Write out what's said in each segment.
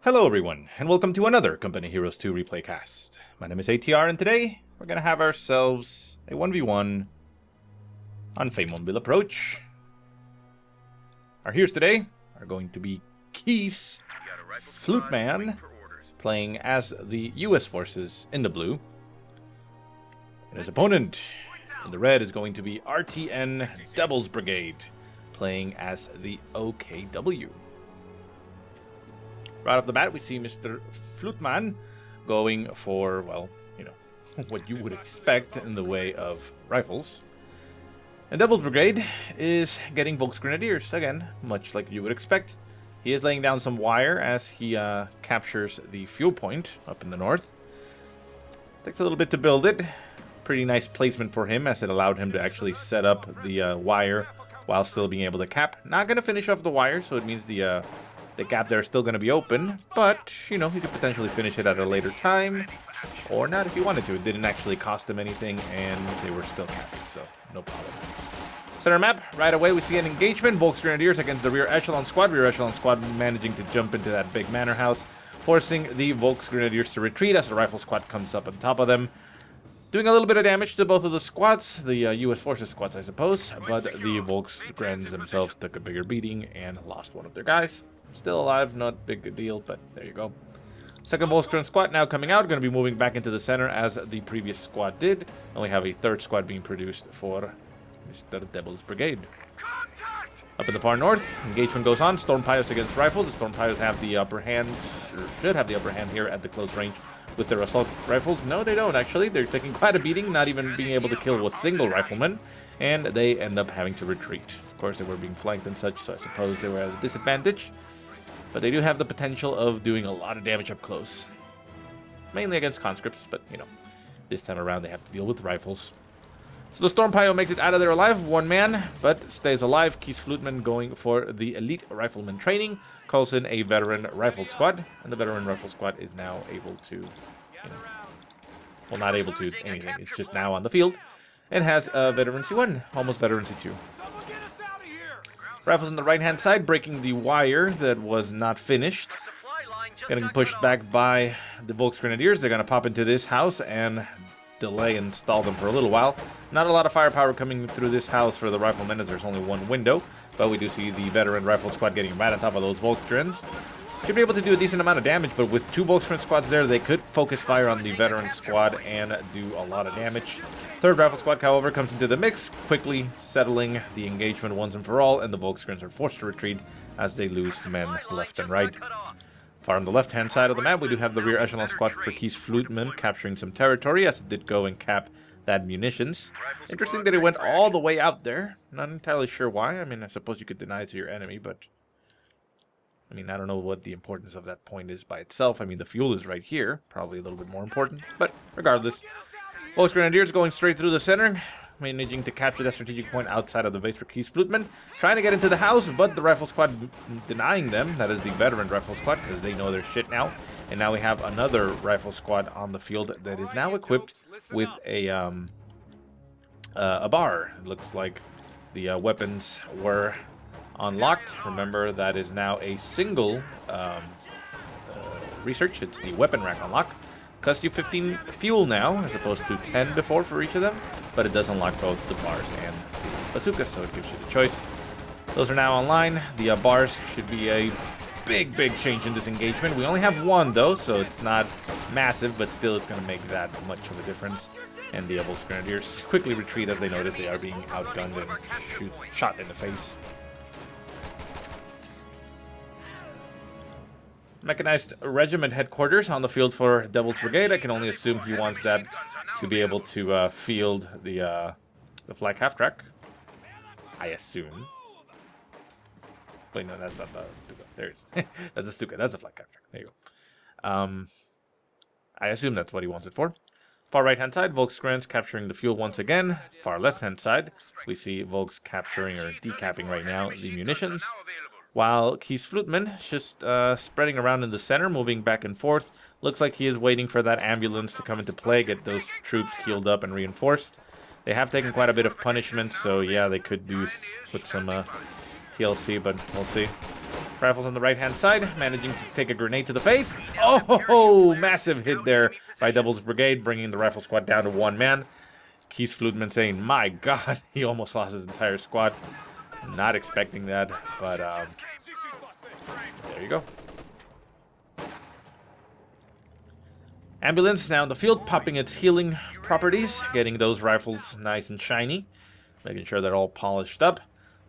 Hello everyone, and welcome to another Company Heroes 2 replay cast. My name is ATR, and today we're gonna have ourselves a 1v1 on Faymonville Approach. Our heroes today are going to be keesfluitman, playing as the US forces in the blue. And his opponent in the red is going to be RtN Devil's Brigade, playing as the OKW. Right off the bat, we see Mr. Fluitman going for, well, you know, what you would expect in the way of rifles. And Devil's Brigade is getting Volksgrenadiers, again, much like you would expect. He is laying down some wire as he captures the fuel point up in the north. Takes a little bit to build it. Pretty nice placement for him, as it allowed him to actually set up the wire while still being able to cap. Not going to finish off the wire, so it means the gap there is still going to be open, but, you know, he could potentially finish it at a later time, or not if he wanted to. It didn't actually cost him anything, and they were still capping, so no problem. Center map, right away we see an engagement. Volksgrenadiers against the rear echelon squad. Rear echelon squad managing to jump into that big manor house, forcing the Volksgrenadiers to retreat as the rifle squad comes up on top of them. Doing a little bit of damage to both of the squads, the US Forces squads, I suppose, but the Volksgrens themselves took a bigger beating and lost one of their guys. Still alive, not big a deal, but there you go. Second Volksgren squad now coming out, going to be moving back into the center as the previous squad did. And we have a third squad being produced for Mr. Devil's Brigade. Up in the far north, engagement goes on. Storm Pios against rifles. The Storm Pios have the upper hand, or should have the upper hand here at the close range with their assault rifles. No, they don't, actually. They're taking quite a beating, not even being able to kill a single rifleman. And they end up having to retreat. Of course, they were being flanked and such, so I suppose they were at a disadvantage. But they do have the potential of doing a lot of damage up close. Mainly against conscripts, but, you know, this time around they have to deal with rifles. So the Storm Pio makes it out of there alive, one man, but stays alive. Keesfluitman going for the elite rifleman training, calls in a veteran rifle squad, and the veteran rifle squad is now able to, you know, well, not able to anything, it's just now on the field, and has a veterancy 1, almost veterancy 2. Rifles on the right-hand side, breaking the wire that was not finished. Getting pushed back by the Volksgrenadiers. They're going to pop into this house and delay and stall them for a little while. Not a lot of firepower coming through this house for the riflemen, as there's only one window. But we do see the veteran rifle squad getting right on top of those Volksgrens. Should be able to do a decent amount of damage, but with two Volksgren squads there, they could focus fire on the veteran squad and do a lot of damage. Third rifle squad, however, comes into the mix, quickly settling the engagement once and for all, and the Volksgrens are forced to retreat as they lose men left and right. Far on the left-hand side of the map, we do have the rear echelon squad for Keesfluitman capturing some territory, as it did go and cap that munitions. Interesting that it went all the way out there. Not entirely sure why. I mean, I suppose you could deny it to your enemy, but I mean, I don't know what the importance of that point is by itself. I mean, the fuel is right here. Probably a little bit more important. But regardless, Volksgrenadiers going straight through the center, managing to capture that strategic point outside of the base for Keesfluitman. Trying to get into the house, but the rifle squad denying them. That is the veteran rifle squad, because they know their shit now. And now we have another rifle squad on the field that is now equipped with a bar. It looks like the weapons were unlocked. Remember, that is now a single research. It's the weapon rack unlock. Costs you 15 fuel now, as opposed to 10 before for each of them. But it does unlock both the bars and the bazooka, so it gives you the choice. Those are now online. The bars should be a big change in this engagement. We only have one, though, so it's not massive, but still it's going to make that much of a difference. And the Volksgrenadiers quickly retreat as they notice they are being outgunned and shot in the face. Mechanized regiment headquarters on the field for Devil's Brigade. I can only assume he wants that to be able to field the flak half-track. I assume. Wait, no, that's not the Stuka. There it is. That's the Stuka. That's the flak half-track. There you go. I assume that's what he wants it for. Far right-hand side, Volksgrens capturing the fuel once again. Far left-hand side, we see Volks capturing or decapping right now the munitions. While Keesfluitman just spreading around in the center, moving back and forth. Looks like he is waiting for that ambulance to come into play, get those troops healed up and reinforced. They have taken quite a bit of punishment, so yeah, they could do with some TLC, but we'll see. Rifles on the right-hand side, managing to take a grenade to the face. Oh, massive hit there by Devil's Brigade, bringing the rifle squad down to 1 man. Keesfluitman saying, my God, he almost lost his entire squad. Not expecting that, but there you go. Ambulance now in the field, popping its healing properties, getting those rifles nice and shiny, making sure they're all polished up.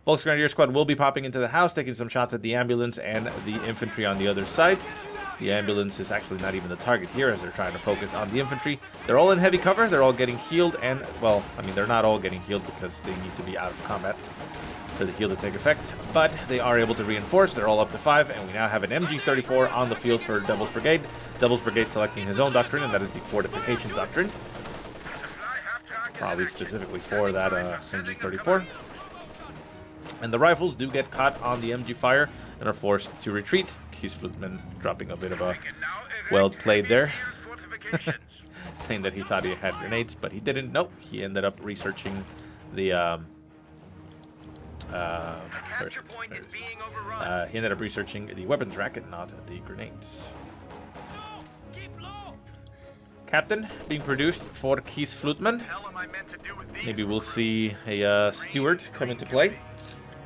Volksgrenadier squad will be popping into the house, taking some shots at the ambulance and the infantry on the other side. The ambulance is actually not even the target here, as they're trying to focus on the infantry. They're all in heavy cover, they're all getting healed, and, well, I mean, they're not all getting healed because they need to be out of combat for the heal to take effect, but they are able to reinforce. They're all up to 5, and we now have an MG34 on the field for Devil's Brigade. Devil's Brigade selecting his own doctrine, and that is the Fortifications Doctrine. Probably specifically for that MG34. And the rifles do get caught on the MG fire and are forced to retreat. Keesfluitman dropping a bit of a well played there. Saying that he thought he had grenades, but he didn't. Nope, he ended up researching the he ended up researching the weapons racket, not the grenades. Captain being produced for Keesfluitman. Maybe we'll see a steward come into play.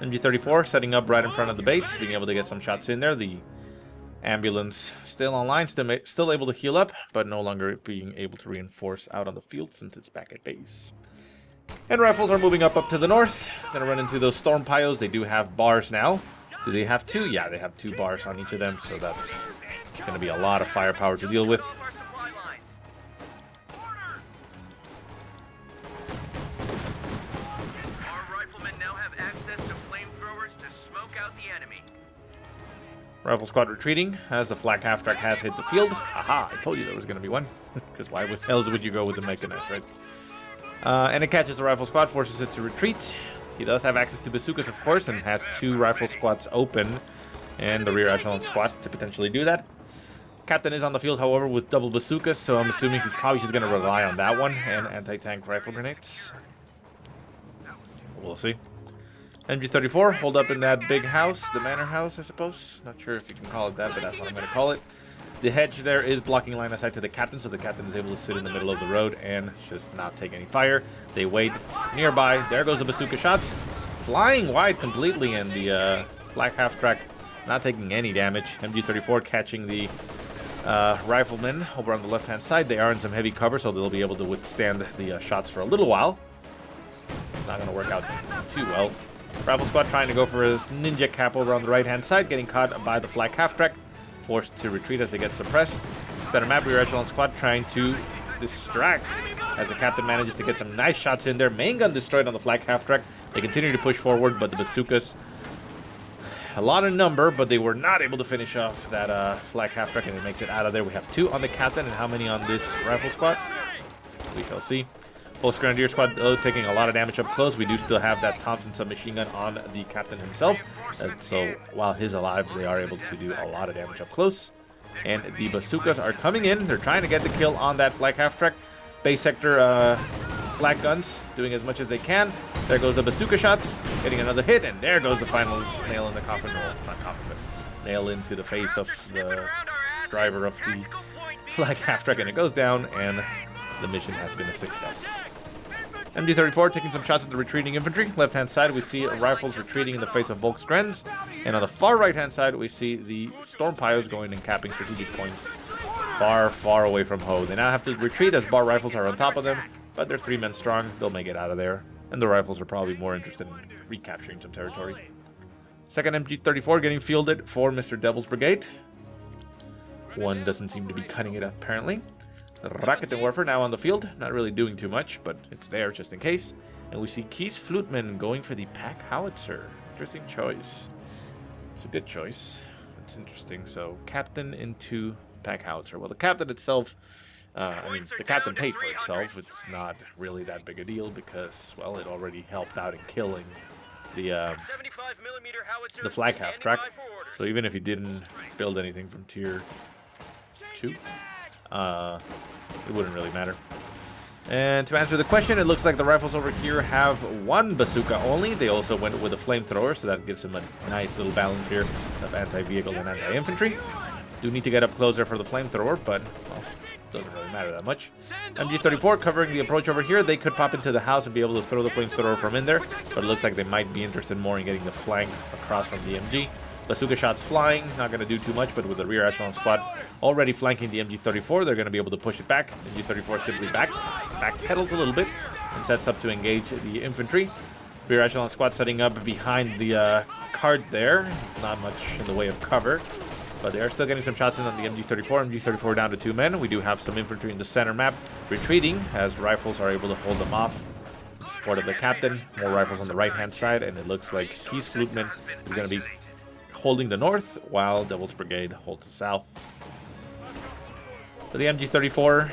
MG34 setting up right in front of the base, being able to get some shots in there. The ambulance still online, still able to heal up, but no longer being able to reinforce out on the field since it's back at base. And rifles are moving up to the north. Gonna run into those storm piles. They do have bars now. Do they have 2? Yeah, they have 2 bars on each of them, so that's gonna be a lot of firepower to deal with. Rifle squad retreating as the flak half-track has hit the field. Aha, I told you there was going to be one. Because why else would you go with the mechanized, right? And it catches the rifle squad, forces it to retreat. He does have access to bazookas, of course, and has 2 rifle squads open. And the rear echelon squad to potentially do that. Captain is on the field, however, with double bazookas, so I'm assuming he's probably just going to rely on that one and anti-tank rifle grenades. We'll see. MG34, hold up in that big house, the manor house, I suppose. Not sure if you can call it that, but that's what I'm going to call it. The hedge there is blocking line of sight to the captain, so the captain is able to sit in the middle of the road and just not take any fire. They wait nearby. There goes the bazooka shots. Flying wide completely, and the black half-track not taking any damage. MG34 catching the riflemen over on the left-hand side. They are in some heavy cover, so they'll be able to withstand the shots for a little while. It's not going to work out too well. Rifle squad trying to go for his ninja cap over on the right-hand side, getting caught by the flak half-track, forced to retreat as they get suppressed. Center map, rear echelon squad trying to distract as the captain manages to get some nice shots in there. Main gun destroyed on the flak half-track. They continue to push forward, but the bazookas, a lot of number, but they were not able to finish off that flak half-track, and it makes it out of there. We have 2 on the captain, and how many on this rifle squad? We shall see. Volksgrenadier squad, though, taking a lot of damage up close. We do still have that Thompson submachine gun on the captain himself. And so while he's alive, they are able to do a lot of damage up close. And the bazookas are coming in. They're trying to get the kill on that flak half-track. Base sector flak guns doing as much as they can. There goes the bazooka shots, getting another hit. And there goes the final nail in the coffin. Well, not coffin, but nail into the face of the driver of the flak half-track. And it goes down, and the mission has been a success. MG34 taking some shots at the retreating infantry. Left-hand side, we see rifles retreating in the face of Volksgrens. And on the far right-hand side, we see the storm piles going and capping strategic points far, far away from Ho. They now have to retreat as bar rifles are on top of them, but they're 3 men strong. They'll make it out of there. And the rifles are probably more interested in recapturing some territory. Second MG34 getting fielded for Mr. Devil's Brigade. One doesn't seem to be cutting it up, apparently. Rocket and Warfare now on the field. Not really doing too much, but it's there just in case. And we see Keesfluitman going for the pack howitzer. Interesting choice. It's a good choice. It's interesting. So, captain into pack howitzer. Well, the captain itself, I mean, the captain paid for itself. It's not really that big a deal because, well, it already helped out in killing the flag half-track. So even if he didn't build anything from tier 2, it wouldn't really matter. And to answer the question, it looks like the rifles over here have one bazooka only. They also went with a flamethrower, so that gives them a nice little balance here of anti-vehicle and anti-infantry. Do need to get up closer for the flamethrower, but, well, doesn't really matter that much. MG34 covering the approach over here. They could pop into the house and be able to throw the flamethrower from in there, but it looks like they might be interested more in getting the flank across from the MG. Bazooka shots flying, not going to do too much, but with the rear echelon squad already flanking the MG34, they're going to be able to push it back. MG34 simply backpedals a little bit and sets up to engage the infantry. Rear echelon squad setting up behind the cart there. Not much in the way of cover, but they are still getting some shots in on the MG34. MG34 down to 2 men. We do have some infantry in the center map retreating as rifles are able to hold them off. Support of the captain, more rifles on the right-hand side, and it looks like keesfluitman is going to be holding the north, while Devil's Brigade holds the south. So the MG34,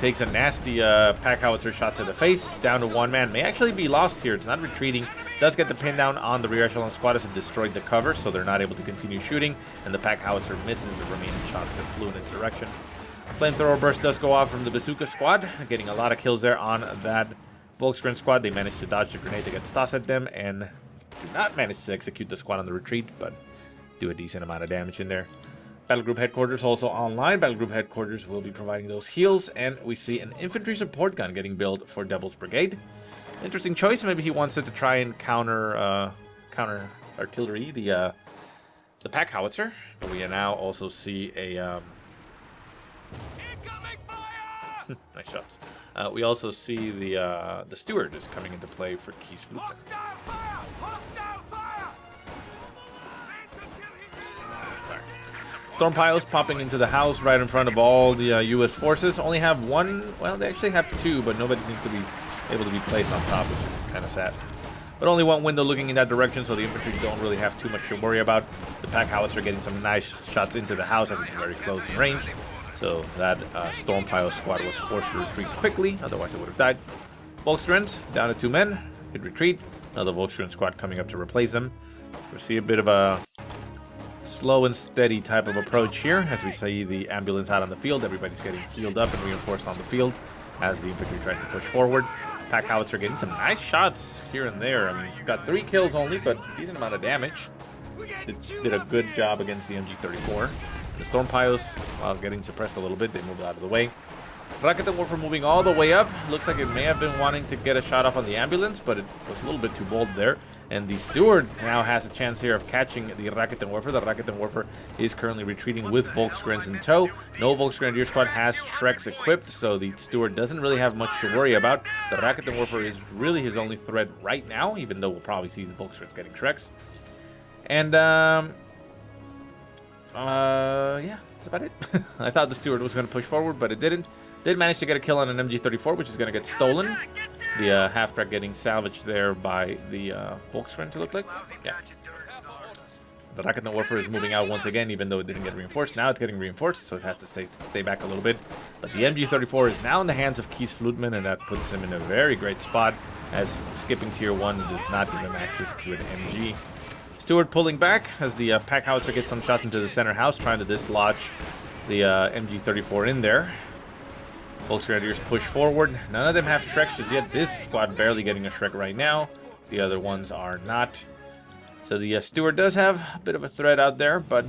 takes a nasty pack howitzer shot to the face, down to 1 man. May actually be lost here. It's not retreating. Does get the pin down on the rear echelon squad as it destroyed the cover, so they're not able to continue shooting, and the pack howitzer misses the remaining shots that flew in its direction. Flamethrower burst does go off from the bazooka squad, getting a lot of kills there on that Volksgren squad. They managed to dodge the grenade that gets tossed at them, and do not manage to execute the squad on the retreat, but do a decent amount of damage in there. Battle Group Headquarters also online. Battle Group Headquarters will be providing those heals, and we see an infantry support gun getting built for Devil's Brigade. Interesting choice. Maybe he wants it to try and counter artillery, the pack howitzer. But we now also see a nice shots. We also see the steward is coming into play for keesfluitman. Storm piles popping into the house right in front of all the U.S. forces. Only have one, well, they actually have 2, but nobody seems to be able to be placed on top, which is kind of sad. But only one window looking in that direction, so the infantry don't really have too much to worry about. The pack howitzer getting some nice shots into the house as it's very close in range. So that Storm Pile squad was forced to retreat quickly, otherwise it would have died. Volksgrens down to 2 men. Good retreat. Another Volksgren squad coming up to replace them. We see a bit of a slow and steady type of approach here as we see the ambulance out on the field. Everybody's getting healed up and reinforced on the field as the infantry tries to push forward. Pack howitzer getting some nice shots here and there. I mean, he's got 3 kills only, but decent amount of damage. Did a good job against the MG34. The Storm Piles, while getting suppressed a little bit, they moved out of the way. RtN Warfare moving all the way up. Looks like it may have been wanting to get a shot off on the ambulance, but it was a little bit too bold there. And the steward now has a chance here of catching the RtN Warfare. The RtN Warfare is currently retreating with Volksgrens in tow. No Volksgrenadier squad has Shreks equipped, so the steward doesn't really have much to worry about. The RtN Warfare is really his only threat right now, even though we'll probably see the Volksgrens getting Shreks. And, yeah, that's about it. I thought the steward was going to push forward, but it didn't. Did manage to get a kill on an MG34, which is going to get stolen. The half-track getting salvaged there by the Volksgren, to look like. Yeah. The RtN Warfare is moving out once again, even though it didn't get reinforced. Now it's getting reinforced, so it has to stay back a little bit. But the MG34 is now in the hands of keesfluitman, and that puts him in a very great spot, as skipping Tier 1 does not give him access to an MG. Steward pulling back as the pack howitzer gets some shots into the center house, trying to dislodge the MG34 in there. Volksgrenadiers push forward. None of them have Shreks just yet. This squad barely getting a Shrek right now. The other ones are not. So the steward does have a bit of a threat out there, but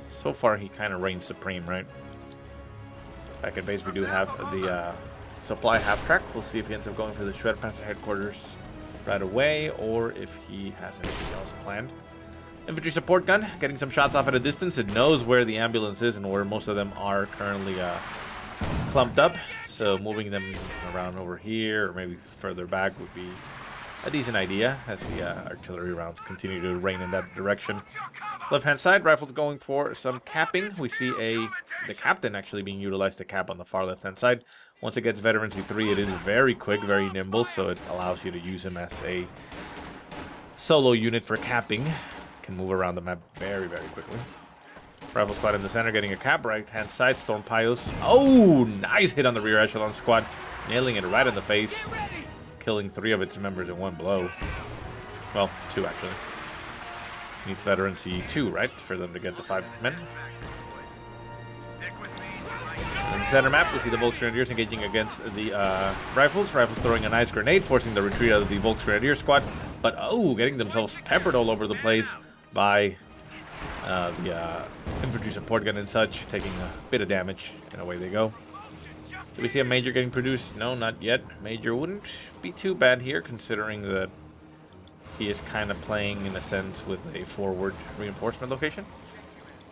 so far he kind of reigns supreme, right? Back at base we do have the supply half-track. We'll see if he ends up going for the Shredder Panzer headquarters right away, or if he has anything else planned. Infantry support gun getting some shots off at a distance. It knows where the ambulance is and where most of them are currently clumped up. So moving them around over here or maybe further back would be a decent idea as the artillery rounds continue to rain in that direction. Left-hand side, rifles going for some capping. We see the captain actually being utilized to cap on the far left-hand side. Once it gets Veterancy 3, it is very quick, very nimble, so it allows you to use him as a solo unit for capping. Can move around the map very, very quickly. Rifle squad in the center getting a cap. Right-hand side, Storm Pios. Oh, nice hit on the rear echelon squad. Nailing it right in the face. Killing 3 of its members in one blow. Well, 2 actually. Needs Veterancy 2, right? For them to get the 5 men. In the center map, we see the Volksgrenadiers engaging against the Rifles. Rifles throwing a nice grenade, forcing the retreat of the Volksgrenadier squad. But, oh, getting themselves peppered all over the place by the infantry support gun and such, taking a bit of damage, and away they go. Do we see a Major getting produced? No, not yet. Major wouldn't be too bad here, considering that he is kind of playing, in a sense, with a forward reinforcement location.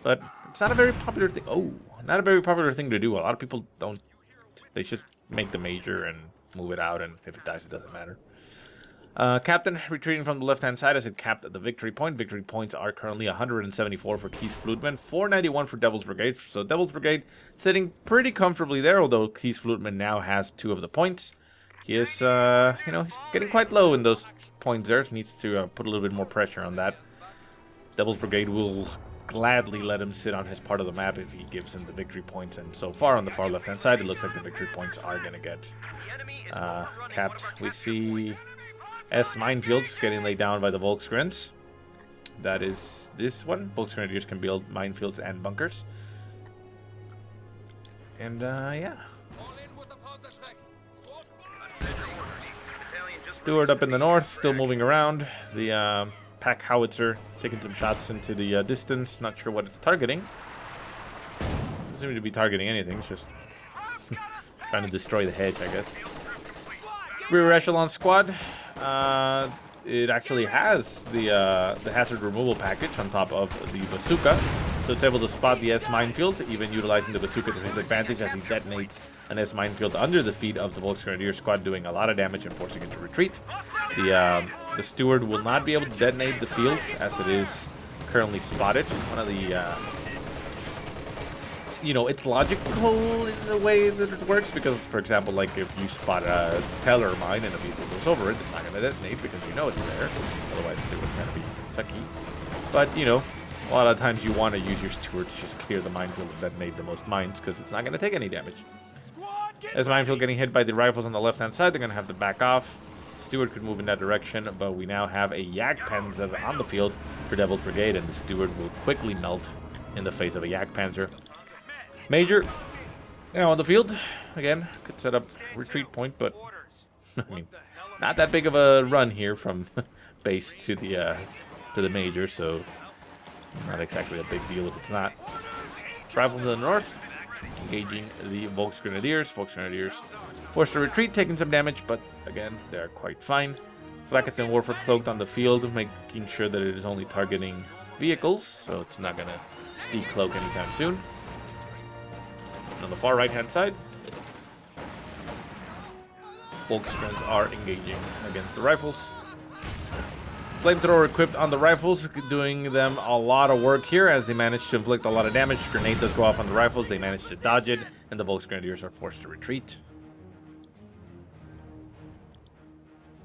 But it's not a very popular thing. Oh, not a very popular thing to do. A lot of people don't. They just make the Major and move it out, and if it dies, it doesn't matter. Captain retreating from the left-hand side as it capped at the victory point. Victory points are currently 174 for keesfluitman, 491 for Devil's Brigade. So Devil's Brigade sitting pretty comfortably there, although keesfluitman now has 2 of the points. He is, you know, he's getting quite low in those points there. Needs to put a little bit more pressure on that. Devil's Brigade will gladly let him sit on his part of the map if he gives him the victory points. And so far on the far left-hand side, it looks like the victory points are going to get capped. We see S minefields getting laid down by the Volksgrens. That is this one. Volksgrenadiers can build minefields and bunkers. And, yeah. Steward up in the north, still moving around. The pack howitzer taking some shots into the distance. Not sure what it's targeting. Doesn't seem to be targeting anything. It's just trying to destroy the hedge, I guess. Rear echelon squad. It actually has the hazard removal package on top of the bazooka, so it's able to spot the S minefield, even utilizing the bazooka to his advantage as he detonates an S minefield under the feet of the Volksgrenadier squad, doing a lot of damage and forcing it to retreat. The Steward will not be able to detonate the field as it is currently spotted. One of the you know, it's logical in the way that it works, because, for example, like if you spot a Teller mine and a vehicle goes over it, it's not going to detonate because you know it's there. Otherwise, it would kind of be sucky. But, you know, a lot of times you want to use your Steward to just clear the minefield and detonate the most mines, because it's not going to take any damage. As minefield getting hit by the Rifles on the left-hand side, they're going to have to back off. Steward could move in that direction, but we now have a Jagdpanzer on the field for Devil's Brigade, and the Steward will quickly melt in the face of a Jagdpanzer. Major now on the field. Again, could set up retreat point, but I mean, not that big of a run here from base to the Major, so not exactly a big deal if it's not. Travel to the north, engaging the Volksgrenadiers. Volksgrenadiers forced to retreat, taking some damage, but again, they're quite fine. RtN Warfare cloaked on the field, making sure that it is only targeting vehicles, so it's not going to decloak anytime soon. On the far right-hand side, Volksgrens are engaging against the Rifles. Flamethrower equipped on the Rifles, doing them a lot of work here as they manage to inflict a lot of damage. Grenade does go off on the Rifles, they manage to dodge it, and the Volksgrenadiers are forced to retreat.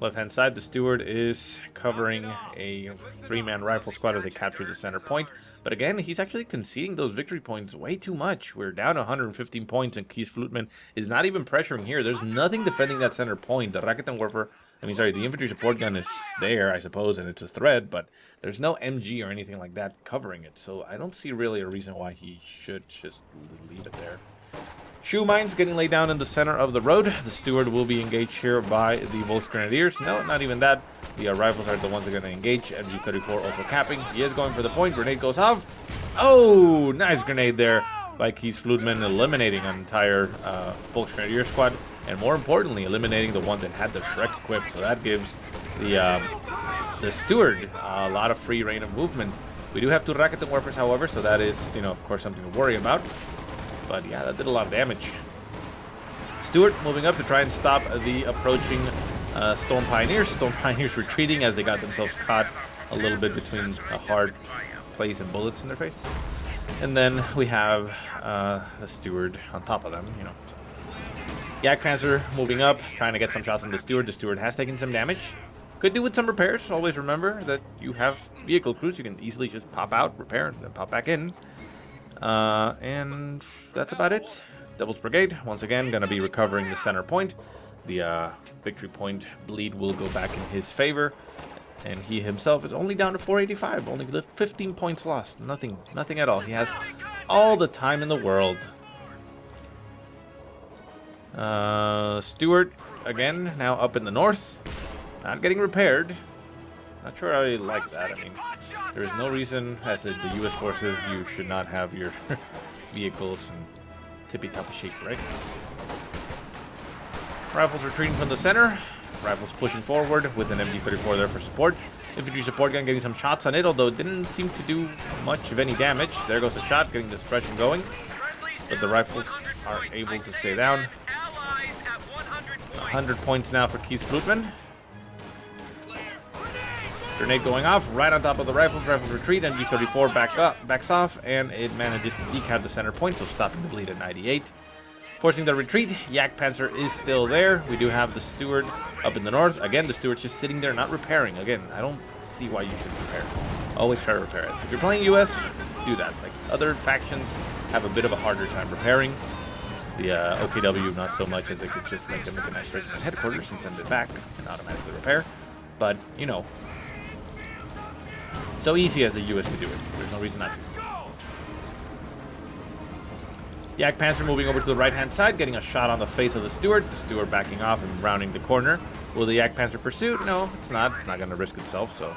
Left-hand side, the Steward is covering a 3-man rifle squad as they capture the center point. But again, he's actually conceding those victory points way too much. We're down 115 points, and keesfluitman is not even pressuring here. There's nothing defending that center point. The RtN Warfare, the infantry support gun is there, I suppose, and it's a threat, but there's no MG or anything like that covering it. So I don't see really a reason why he should just leave it there. Shoe mines getting laid down in the center of the road. The Steward will be engaged here by the Volksgrenadiers. No, not even that. The Rifles are the ones that are going to engage. MG34 also capping. He is going for the point. Grenade goes off. Oh, nice grenade there by keesfluitman, eliminating an entire Volksgrenadier squad. And more importantly, eliminating the one that had the Shrek equipped. So that gives the Steward a lot of free reign of movement. We do have 2 RtN Warfares, however, so that is, of course, something to worry about. But yeah, that did a lot of damage. Steward moving up to try and stop the approaching Storm Pioneers. Storm Pioneers retreating as they got themselves caught a little bit between a hard place and bullets in their face. And then we have the Steward on top of them, Jagdpanzer moving up, trying to get some shots on the Steward. The Steward has taken some damage. Could do with some repairs. Always remember that you have vehicle crews. You can easily just pop out, repair, and then pop back in. And that's about it. Devil's Brigade, once again, going to be recovering the center point. The victory point bleed will go back in his favor. And he himself is only down to 485. Only 15 points lost. Nothing at all. He has all the time in the world. Stewart, again, now up in the north. Not getting repaired. Not sure I like that. I mean, there is no reason, as the U.S. forces, you should not have your vehicles in tippy-toppy shape, right? Rifles retreating from the center. Rifles pushing forward with an MG-34 there for support. Infantry support gun getting some shots on it, although it didn't seem to do much of any damage. There goes a shot, getting the suppression going. But the rifles are able to stay down. 100 points now for keesfluitman. Grenade going off right on top of the rifles. Rifles retreat. MG-34 backs off, and it manages to decap the center point, so stopping the bleed at 98. Forcing the retreat. Yak Panzer is still there. We do have the Stewart up in the north. Again, the Stewart's just sitting there, not repairing. Again, I don't see why you should repair. Always try to repair it. If you're playing US, do that. Like, other factions have a bit of a harder time repairing. The OKW, not so much, as they could just make a mechanized regiment headquarters and send it back and automatically repair. But, you know, so easy as the US to do it. There's no reason not to. Yak Panzer moving over to the right-hand side, getting a shot on the face of the Stewart. The Stewart backing off and rounding the corner. Will the Yak Panzer pursue? No, it's not. It's not going to risk itself, so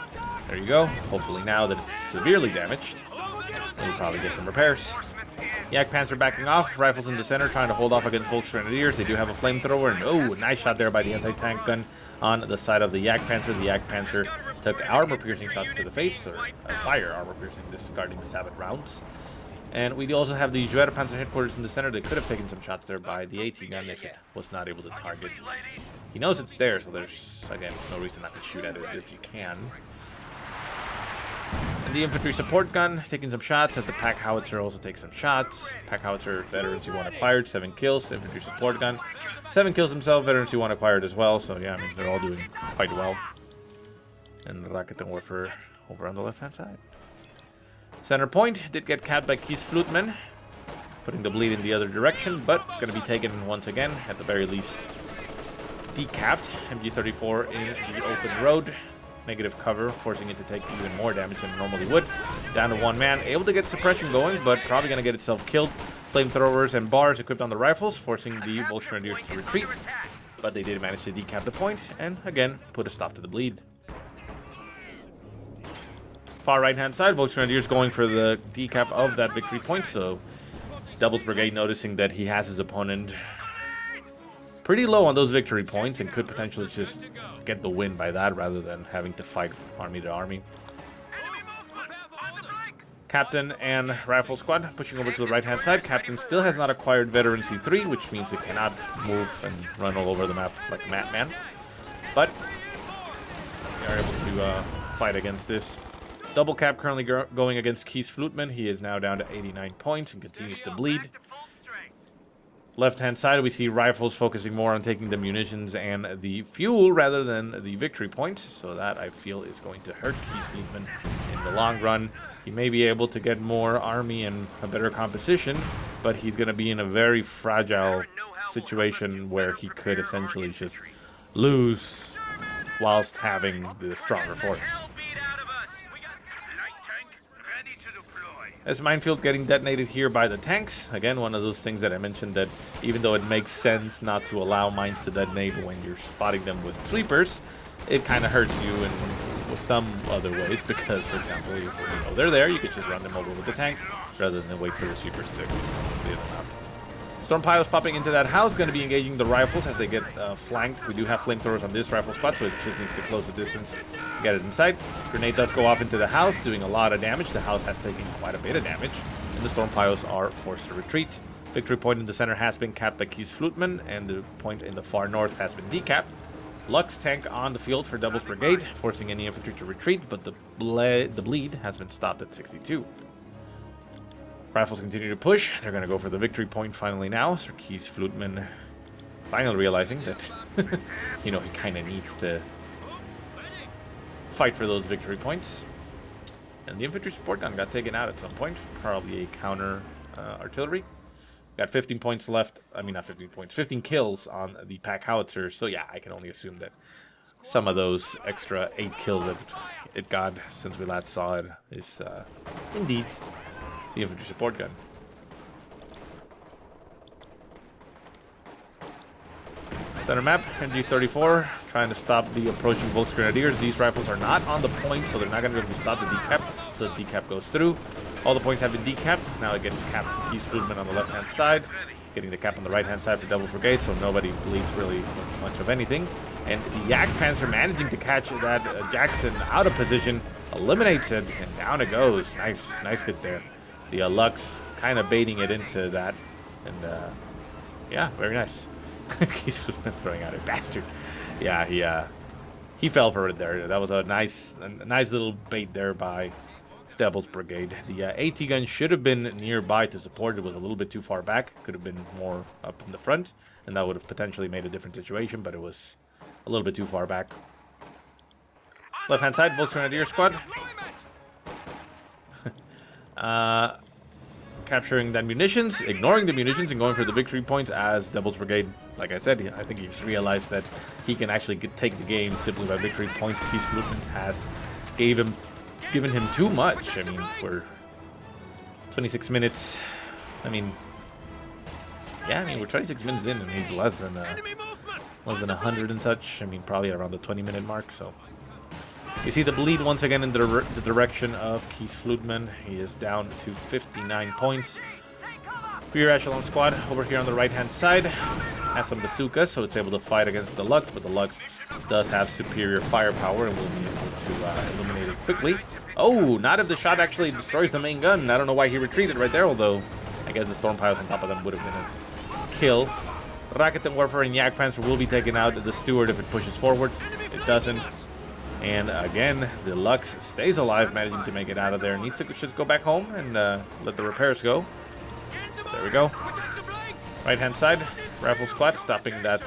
there you go. Hopefully now that it's severely damaged, we'll probably get some repairs. Yak Panzer backing off. Rifles in the center, trying to hold off against Volksgrenadiers. They do have a flamethrower, and oh, nice shot there by the anti-tank gun on the side of the Yak Panzer. The Yak Panzer took armor-piercing shots to the face, or fire armor-piercing, discarding 7 rounds. And we also have the Panzer headquarters in the center. They could have taken some shots there by the AT gun if it was not able to target. He knows it's there, so there's, again, no reason not to shoot at it if you can. And the infantry support gun taking some shots. At the pack howitzer also takes some shots. Pack howitzer veterans you want acquired, 7 kills. Infantry support gun, 7 kills himself. Veterans you want acquired as well. So yeah, I mean, they're all doing quite well. And the RtN warfare over on the left-hand side. Center point did get capped by keesfluitman, putting the bleed in the other direction, but it's going to be taken once again, at the very least decapped. MG-34 in the open road. Negative cover, forcing it to take even more damage than it normally would. Down to 1 man, able to get suppression going, but probably going to get itself killed. Flamethrowers and bars equipped on the rifles, forcing the Volksgrenadiers to retreat. But they did manage to decap the point, and again, put a stop to the bleed. Far right-hand side, Volksgrenadiers going for the decap of that victory point, so Devil's Brigade noticing that he has his opponent pretty low on those victory points and could potentially just get the win by that rather than having to fight army to army. Captain and Rifle Squad pushing over to the right-hand side. Captain still has not acquired Veteran C3, which means it cannot move and run all over the map like a madman. But they are able to fight against this. Double cap currently going against keesfluitman. He is now down to 89 points and continues to bleed. Left-hand side, we see rifles focusing more on taking the munitions and the fuel rather than the victory point. So that, I feel, is going to hurt keesfluitman in the long run. He may be able to get more army and a better composition, but he's going to be in a very fragile situation where he could essentially just lose whilst having the stronger force. As minefield getting detonated here by the tanks. Again, one of those things that I mentioned, that even though it makes sense not to allow mines to detonate when you're spotting them with sweepers, it kind of hurts you in some other ways, because, for example, if you know they're there, you could just run them over with the tank rather than wait for the sweepers to clear them out. Storm Piles popping into that house, going to be engaging the rifles as they get flanked. We do have flamethrowers on this rifle spot, so it just needs to close the distance, get it inside. Grenade does go off into the house, doing a lot of damage. The house has taken quite a bit of damage, and the Storm Piles are forced to retreat. Victory point in the center has been capped by keesfluitman, and the point in the far north has been decapped. Lux tank on the field for Devil's Brigade, forcing any infantry to retreat, but the bleed has been stopped at 62. Rifles continue to push. They're going to go for the victory point finally now. So keesfluitman finally realizing that, you know, he kind of needs to fight for those victory points. And the infantry support gun got taken out at some point. Probably a counter artillery. Got 15 points left. I mean, not 15 points. 15 kills on the pack howitzer. So yeah, I can only assume that some of those extra 8 kills that it got since we last saw it is indeed the infantry support gun. Center map, MG34, trying to stop the approaching Volksgrenadiers. These rifles are not on the point, so they're not going to be able to stop the decap. So the decap goes through. All the points have been decapped. Now it gets capped for keesfluitman on the left-hand side. Getting the cap on the right-hand side for Devil's Brigade, so nobody bleeds really much of anything. And the Yak Panzer managing to catch that Jackson out of position, eliminates it, and down it goes. Nice hit there. The Lux kind of baiting it into that, and yeah, very nice. keesfluitman throwing out a bastard. Yeah, he fell for it there. That was a nice little bait there by Devil's Brigade. The AT gun should have been nearby to support. It was a little bit too far back. Could have been more up in the front, and that would have potentially made a different situation, but it was a little bit too far back. Left-hand side, Volksgrenadier squad. Capturing that munitions, ignoring the munitions, and going for the victory points as Devil's Brigade, like I said, I think he's realized that he can actually take the game simply by victory points. keesfluitman has given him too much. I mean, we're 26 minutes. I mean, yeah, we're 26 minutes in, and he's less than 100 and such. I mean, probably around the 20-minute mark. So you see the bleed once again in the direction of keesfluitman. He is down to 59 points. Rear echelon squad over here on the right-hand side has some bazookas, so it's able to fight against the Lux, but the Lux does have superior firepower and will be able to eliminate it quickly. Oh, not if the shot actually destroys the main gun. I don't know why he retreated right there, although I guess the storm pilots on top of them would have been a kill. RtN Warfare and Yak Panzer will be taking out the Steward if it pushes forward. It doesn't. And again, the Lux stays alive, managing to make it out of there. Needs to just go back home and let the repairs go. There we go. Right-hand side, Rifle Squad stopping that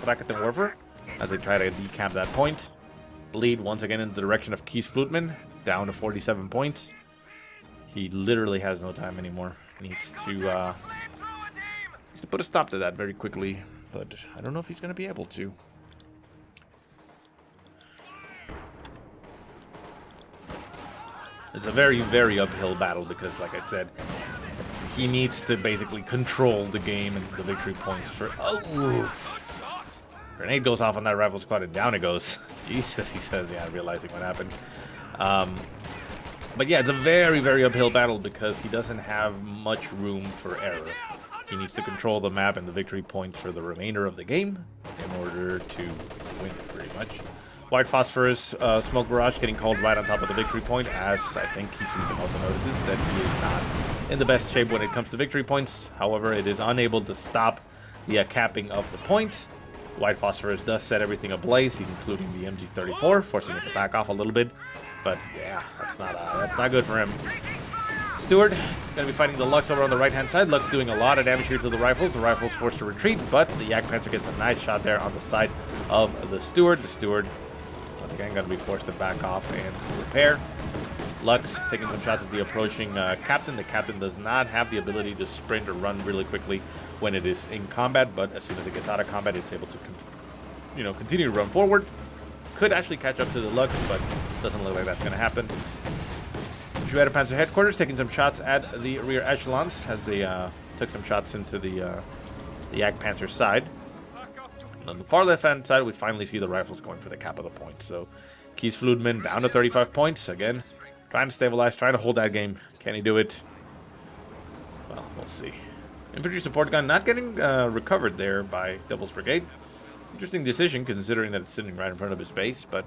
RtN Warfare as they try to decamp that point. Bleed once again in the direction of keesfluitman, down to 47 points. He literally has no time anymore. Needs to put a stop to that very quickly, but I don't know if he's going to be able to. It's a very, very uphill battle because, like I said, he needs to basically control the game and the victory points for... Oh! Grenade goes off on that rifle squad and down it goes. Jesus, he says, yeah, realizing what happened. But yeah, it's a very, very uphill battle because he doesn't have much room for error. He needs to control the map and the victory points for the remainder of the game in order to win it, pretty much. White Phosphorus Smoke Barrage getting called right on top of the victory point, as I think keesfluitman also notices that he is not in the best shape when it comes to victory points. However, it is unable to stop the capping of the point. White Phosphorus does set everything ablaze, including the MG34, forcing it to back off a little bit. But yeah, that's not good for him. Steward going to be fighting the Lux over on the right-hand side. Lux doing a lot of damage here to the rifles. The rifle's forced to retreat, but the Yak Panzer gets a nice shot there on the side of the Steward. The Steward, once again, going to be forced to back off and repair. Lux taking some shots at the approaching captain. The captain does not have the ability to sprint or run really quickly when it is in combat, but as soon as it gets out of combat, it's able to continue to run forward. Could actually catch up to the Lux, but doesn't look like that's going to happen. Shredder Panzer headquarters taking some shots at the rear echelons as they took some shots into the Yak Panzer side. And on the far left-hand side, we finally see the rifles going for the cap of the point. So keesfluitman down to 35 points. Again, trying to stabilize, trying to hold that game. Can he do it? Well, we'll see. Infantry support gun not getting recovered there by Devil's Brigade. Interesting decision considering that it's sitting right in front of his base, but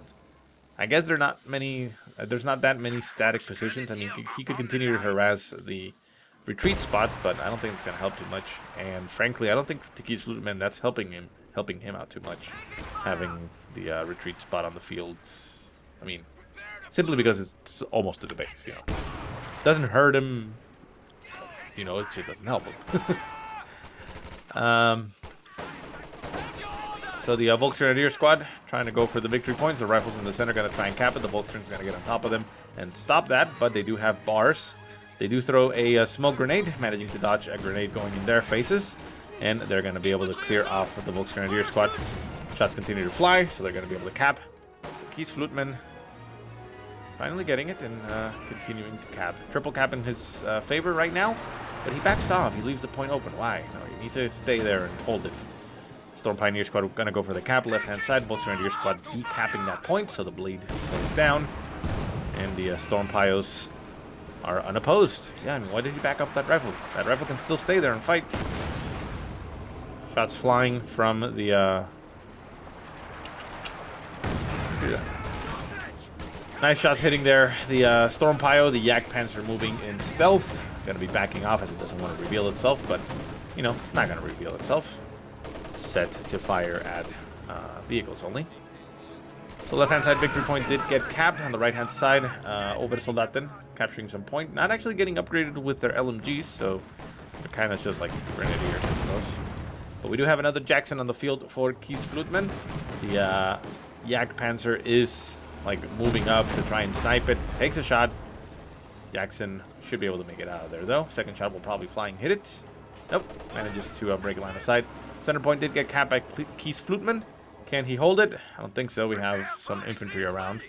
I guess there's not that many static positions. I mean, he could continue to harass the retreat spots, but I don't think it's going to help too much. And frankly, I don't think to keesfluitman that's helping him out too much, having the retreat spot on the field. I mean, simply because it's almost to the base, Doesn't hurt him, it just doesn't help him. So the Volksgrenadier squad trying to go for the victory points. The rifles in the center going to try and cap it. The Volksgren's going to get on top of them and stop that, but they do have bars. They do throw a smoke grenade, managing to dodge a grenade going in their faces, and they're going to be able to clear off the Volksgrenadier squad. Shots continue to fly, so they're going to be able to cap. keesfluitman finally getting it and continuing to cap. Triple cap in his favor right now, but he backs off. He leaves the point open. Why? No, you need to stay there and hold it. Storm Pioneer Squad are going to go for the cap. Left-hand side, Volks Grenadier Squad decapping that point, so the bleed slows down. And the Storm Pios are unopposed. Yeah, I mean, why did he back up that rifle? That rifle can still stay there and fight. Shots flying from the... Yeah. Nice shots hitting there. The Storm Pio, the Yak Panzer moving in stealth. Going to be backing off as it doesn't want to reveal itself, but, you know, it's not going to reveal itself. Set to fire at vehicles only. So left-hand side victory point did get capped. On the right-hand side, Obersoldaten capturing some point. Not actually getting upgraded with their LMGs, so they're kind of just like Grenadiers, I suppose. But we do have another Jackson on the field for keesfluitman. The Yak Panzer is like moving up to try and snipe it. Takes a shot. Jackson should be able to make it out of there, though. Second shot will probably flying hit it. Nope. Manages to break line of sight. Center point did get capped by keesfluitman. Can he hold it? I don't think so. We have some infantry around.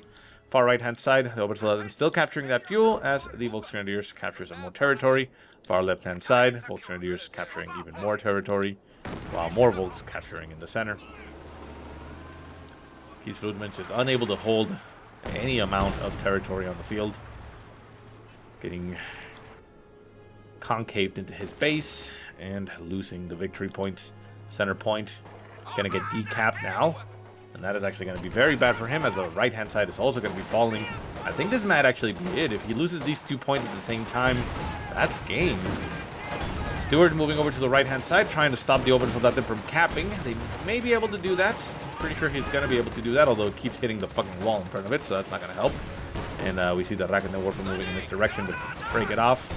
Far right-hand side, the Obersoldaten still capturing that fuel as the Volks Grenadiers capture some more territory. Far left-hand side, Volks Grenadiers capturing even more territory, while more Volks capturing in the center. keesfluitman is just unable to hold any amount of territory on the field. Getting concaved into his base and losing the victory points. Center point gonna get decapped now, and that is actually going to be very bad for him as the right-hand side is also going to be falling. I think this might actually be it. If he loses these 2 points at the same time, that's game. Stewart moving over to the right-hand side, trying to stop the Obersoldaten from capping. They may be able to do that. Pretty sure he's going to be able to do that, although it keeps hitting the fucking wall in front of it, so that's not going to help. And we see the RtN Warfare moving in this direction to break it off.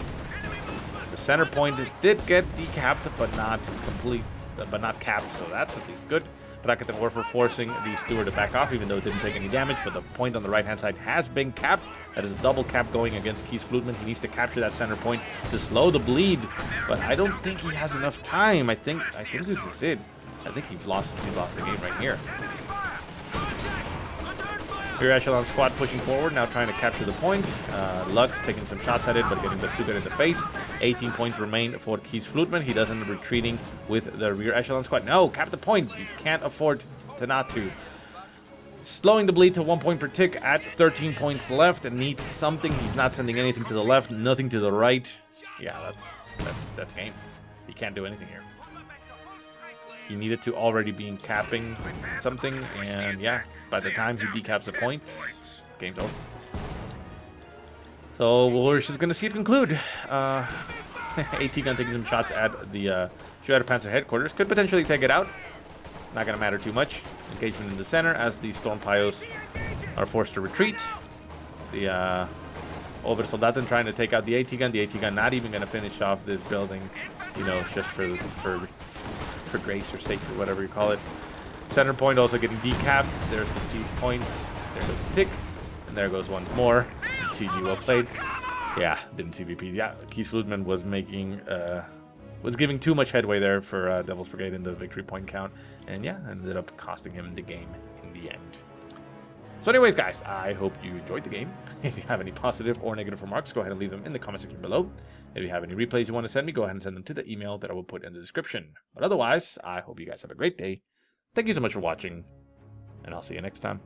The center point did get decapped, but not complete, but not capped, so that's at least good. RtN Warfare forcing the Steward to back off, even though it didn't take any damage, but the point on the right-hand side has been capped. That is a double cap going against keesfluitman. He needs to capture that center point to slow the bleed, but I don't think he has enough time. I think this is it. I think he's lost the game right here. Rear Echelon Squad pushing forward, now trying to capture the point. Lux taking some shots at it, but getting bazooka in the face. 18 points remain for keesfluitman. He doesn't retreating with the Rear Echelon Squad. No, cap the point. You can't afford to not to. Slowing the bleed to 1 point per tick at 13 points left and needs something. He's not sending anything to the left, nothing to the right. Yeah, that's game. He can't do anything here. He needed to already be capping something, and yeah, by the time he decaps a point, game's over. So we're just gonna see it conclude. AT gun taking some shots at the Panzer headquarters. Could potentially take it out. Not gonna matter too much. Engagement in the center as the Storm Pios are forced to retreat. The Obersoldaten trying to take out the AT gun. The AT gun not even gonna finish off this building, you know, just for grace or sake or whatever you call it. Center point also getting decapped. There's the 2 points. There goes the tick. And there goes one more. TG well played. Yeah, didn't see VPs. Yeah, keesfluitman was making was giving too much headway there for Devil's Brigade in the victory point count. And yeah, ended up costing him the game in the end. So anyways, guys, I hope you enjoyed the game. If you have any positive or negative remarks, go ahead and leave them in the comment section below. If you have any replays you want to send me, go ahead and send them to the email that I will put in the description. But otherwise, I hope you guys have a great day. Thank you so much for watching, and I'll see you next time.